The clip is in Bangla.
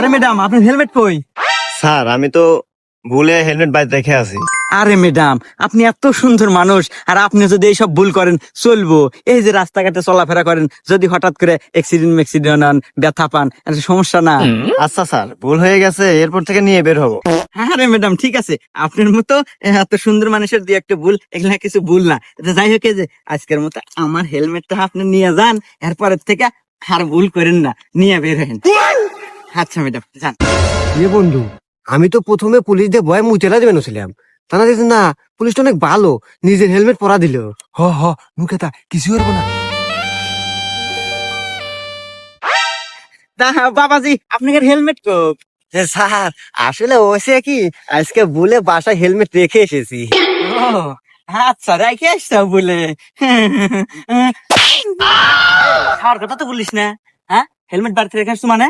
আরে ম্যাডাম আপনার হেলমেট কই? স্যার আমি তো ভুলে হেলমেট বাড়িতে রেখে আছি। আরে ম্যাডাম আপনি এত সুন্দর মানুষ, আর আপনি যদি এইসব ভুল করেন চলবো? এই যে রাস্তাঘাটে চলাফেরা করেন, যদি হঠাৎ করে অ্যাক্সিডেন্ট হন, ব্যথা পান, একটা সমস্যা না? আচ্ছা স্যার, ভুল হয়ে গেছে, এরপর থেকে নিয়ে বের হবো। আরে ম্যাডাম ঠিক আছে, আপনার মতো এত সুন্দর মানুষের দিয়ে একটা ভুল, এগুলা কিছু ভুল না। এটা যাই হোক, এই যে আজকের মতো আমার হেলমেটটা আপনি নিয়ে যান, এরপরের থেকে আর ভুল করেন না, নিয়ে বের হেন। আচ্ছা ম্যাডাম যান। এ বন্ধু, আমি তো প্রথমে পুলিশ দিয়ে ভয় মুতেলা দেবেন ছিলাম, তারা দেখছে না পুলিশটা অনেক ভালো, নিজের হেলমেট পরা দিল। হ হ মুখেতা কিছু করবো না। বাবাজি আপনার হেলমেট কো? স্যার আসলে হয়েছে কি, আজকে ভুলে বাসায় হেলমেট রেখে এসেছি। ও আচ্ছা, রেখে আসছো বলে। খাওয়ার কথা তো বলিস না, হ্যাঁ? হেলমেট বাড়িতে রেখে আসছো মানে?